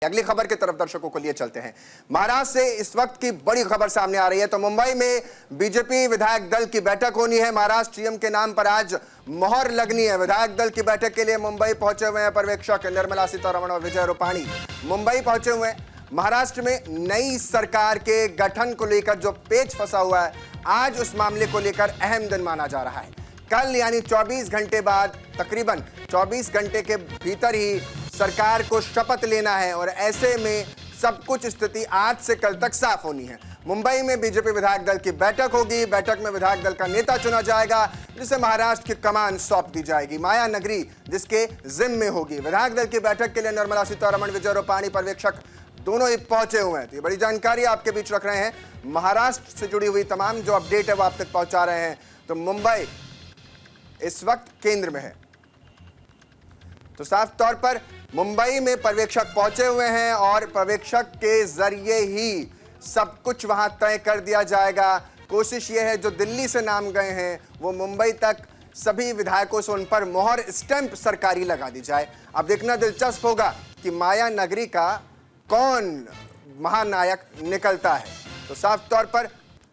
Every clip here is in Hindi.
अगली खबर की तरफ दर्शकों को लिए चलते हैं। महाराष्ट्र से इस वक्त की बड़ी खबर सामने आ रही है। तो मुंबई में बीजेपी विधायक दल की बैठक होनी है। महाराष्ट्र सीएम के नाम पर आज मोहर लगनी है। विधायक दल की बैठक के लिए मुंबई पहुंचे हुए हैं पर्यवेक्षक निर्मला सीतारमण और विजय रूपाणी मुंबई पहुंचे हुए हैं। महाराष्ट्र में नई सरकार के गठन को लेकर जो पेच फंसा हुआ है, आज उस मामले को लेकर अहम दिन माना जा रहा है। कल यानी 24 घंटे बाद, तकरीबन 24 घंटे के भीतर ही सरकार को शपथ लेना है और ऐसे में सब कुछ स्थिति आज से कल तक साफ होनी है। मुंबई में बीजेपी विधायक दल की बैठक होगी। बैठक में विधायक दल का नेता चुना जाएगा जिसे महाराष्ट्र की कमान सौंप दी जाएगी। माया नगरी जिसके जिम्मे होगी। विधायक दल की बैठक के लिए निर्मला सीतारमण, विजय रूपाणी पर्यवेक्षक दोनों ही पहुंचे हुए हैं। तो ये बड़ी जानकारी आपके बीच रख रहे हैं। महाराष्ट्र से जुड़ी हुई तमाम जो अपडेट है वो आप तक पहुंचा रहे हैं। तो मुंबई इस वक्त केंद्र में है। तो साफ तौर पर मुंबई में पर्यवेक्षक पहुंचे हुए हैं और पर्यवेक्षक के जरिए ही सब कुछ वहां तय कर दिया जाएगा। कोशिश यह है जो दिल्ली से नाम गए हैं वो मुंबई तक सभी विधायकों से उन पर मोहर स्टैंप सरकारी लगा दी जाए। अब देखना दिलचस्प होगा कि माया नगरी का कौन महानायक निकलता है। तो साफ तौर पर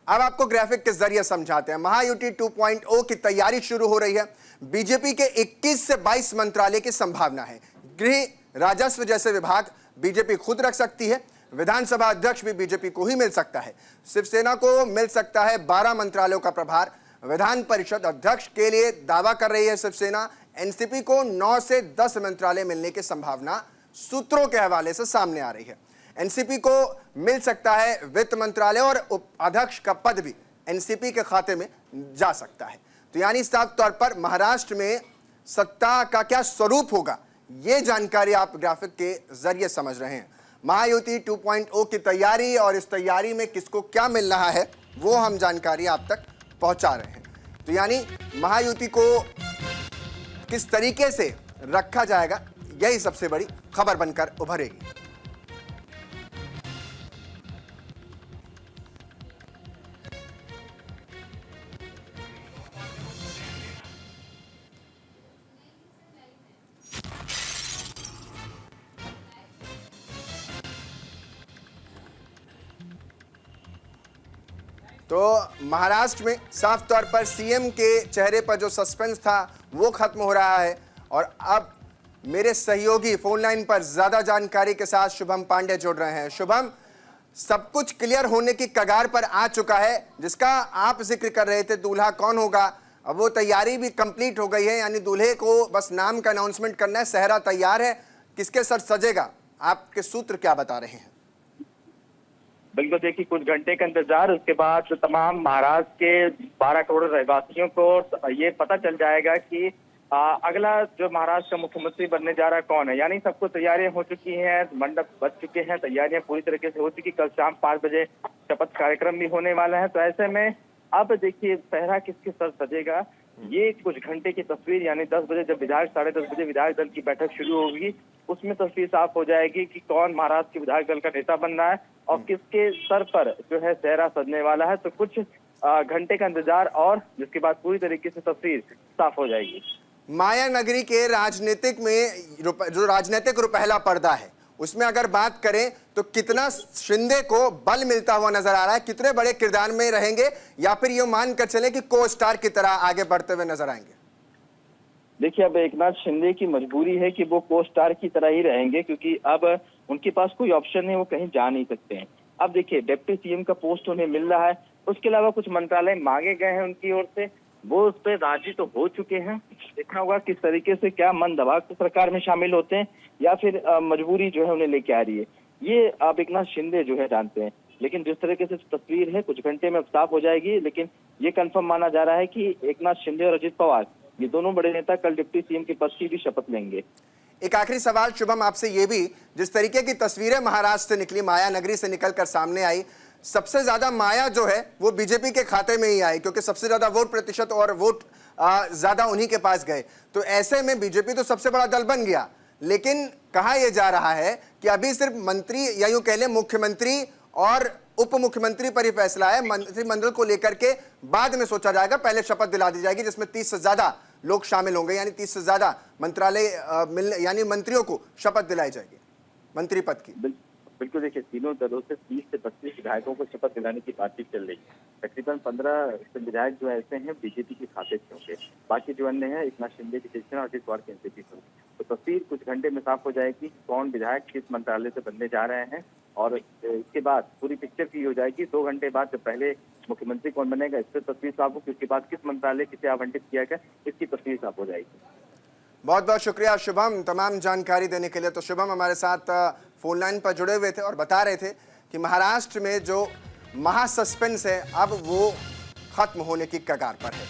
अब आपको ग्राफिक के जरिए समझाते हैं। महायुति 2.0 की तैयारी शुरू हो रही है। बीजेपी के 21 से 22 मंत्रालय की संभावना है। गृह, राजस्व जैसे विभाग बीजेपी खुद रख सकती है। विधानसभा अध्यक्ष भी बीजेपी को ही मिल सकता है। शिवसेना को मिल सकता है 12 मंत्रालयों का प्रभार। विधान परिषद अध्यक्ष के लिए दावा कर रही है शिवसेना। एनसीपी को 9 से 10 मंत्रालय मिलने की संभावना सूत्रों के हवाले से सामने आ रही है। एनसीपी को मिल सकता है वित्त मंत्रालय और उपाध्यक्ष का पद भी एनसीपी के खाते में जा सकता है। तो यानी साफ तौर पर महाराष्ट्र में सत्ता का क्या स्वरूप होगा, ये जानकारी आप ग्राफिक के जरिए समझ रहे हैं। महायुति 2.0 की तैयारी और इस तैयारी में किसको क्या मिल रहा है वो हम जानकारी आप तक पहुंचा रहे हैं। तो यानी महायुति को किस तरीके से रखा जाएगा, यही सबसे बड़ी खबर बनकर उभरेगी। तो महाराष्ट्र में साफ तौर पर सीएम के चेहरे पर जो सस्पेंस था वो खत्म हो रहा है और अब मेरे सहयोगी फोन लाइन पर ज्यादा जानकारी के साथ शुभम पांडे जुड़ रहे हैं। शुभम, सब कुछ क्लियर होने की कगार पर आ चुका है जिसका आप जिक्र कर रहे थे, दूल्हा कौन होगा, अब वो तैयारी भी कंप्लीट हो गई है। यानी दूल्हे को बस नाम का अनाउंसमेंट करना है, सेहरा तैयार है, किसके सर सजेगा, आपके सूत्र क्या बता रहे हैं? बिल्कुल, देखिए कुछ घंटे का इंतजार, उसके बाद तमाम महाराष्ट्र के 12 करोड़ रहवासियों को ये पता चल जाएगा कि अगला जो महाराष्ट्र का मुख्यमंत्री बनने जा रहा है कौन है। यानी सब कुछ तैयारियां हो चुकी हैं, मंडप बच चुके हैं, तैयारियां पूरी तरीके से हो चुकी। कल शाम 5 बजे शपथ कार्यक्रम भी होने वाला है। तो ऐसे में अब देखिए पहरा किसके सर सजेगा, ये कुछ घंटे की तस्वीर, यानी 10 बजे जब विधायक 10:30 बजे विधायक दल की बैठक शुरू होगी उसमें तस्वीर साफ हो जाएगी कि कौन महाराष्ट्र के विधायक दल का नेता बन रहा है और किसके सर पर जो है सेहरा सजने वाला है। तो कुछ घंटे का इंतजार और जिसके बाद पूरी तरीके से तस्वीर साफ हो जाएगी। माया नगरी के राजनीतिक में जो राजनीतिक रुपहला पर्दा है उसमें अगर बात करें तो कितना शिंदे को बल मिलता हुआ नजर आ रहा है, कितने बड़े किरदार में रहेंगे या फिर ये मान कर चले कि को स्टार की तरह आगे बढ़ते हुए नजर आएंगे? देखिए अब एकनाथ शिंदे की मजबूरी है कि वो को स्टार की तरह ही रहेंगे क्योंकि अब उनके पास कोई ऑप्शन नहीं, वो कहीं जा नहीं सकते हैं। अब देखिए डिप्टी सीएम का पोस्ट उन्हें मिल रहा है, उसके अलावा कुछ मंत्रालय मांगे गए हैं उनकी ओर से, वो उस पर राजी तो हो चुके हैं। देखना होगा किस तरीके से क्या मन दबा के सरकार में शामिल होते हैं या फिर मजबूरी जो है उन्हें लेके आ रही है, ये अब एकनाथ शिंदे जो है जानते हैं। लेकिन जिस तरीके से तस्वीर है कुछ घंटे में अब साफ हो जाएगी। लेकिन ये कंफर्म माना जा रहा है कि एकनाथ शिंदे और अजित पवार, ये दोनों बड़े नेता कल डिप्टी सीएम के पद की भी शपथ लेंगे। एक आखिरी सवाल शुभम आपसे, ये भी जिस तरीके की तस्वीरें महाराष्ट्र से निकली, माया नगरी से निकलकर सामने आई, सबसे ज्यादा माया जो है वो बीजेपी के खाते में ही आई क्योंकि सबसे ज्यादा वोट प्रतिशत और वोट ज्यादा उन्हीं के पास गए। तो ऐसे में बीजेपी तो सबसे बड़ा दल बन गया, लेकिन कहा यह जा रहा है कि अभी सिर्फ मंत्री या यूं कह लें मुख्यमंत्री और उप मुख्यमंत्री पर ही फैसला है। मंत्रिमंडल को लेकर के बाद में सोचा जाएगा, पहले शपथ दिला दी जाएगी जिसमें 30 से ज्यादा लोग शामिल होंगे, यानी 30 से ज्यादा मंत्रालय यानी मंत्रियों को शपथ दिलाई जाएगी। मंत्री पद की? बिल्कुल देखिए, तीनों दलों से 30 से 32 विधायकों को शपथ दिलाने की बातचीत चल रही है। तकरीबन 15 विधायक जो ऐसे हैं बीजेपी के खाते से होंगे, बाकी जो अन्य है एकनाथ शिंदे की शिवसेना और अजित पवार की एनसीपी से होंगे। तो तस्वीर कुछ घंटे में साफ हो जाएगी, कौन विधायक किस मंत्रालय से बनने जा रहे हैं, और इसके बाद पूरी पिक्चर की हो जाएगी। 2 घंटे बाद जब पहले मुख्यमंत्री कौन बनेगा इससे तस्वीर साफ होगी, उसके बाद किस मंत्रालय किसे आवंटित किया गया इसकी तस्वीर साफ हो जाएगी। बहुत बहुत शुक्रिया शुभम तमाम जानकारी देने के लिए। तो शुभम हमारे साथ फोन लाइन पर जुड़े हुए थे और बता रहे थे कि महाराष्ट्र में जो महासस्पेंस है अब वो खत्म होने की कगार पर है।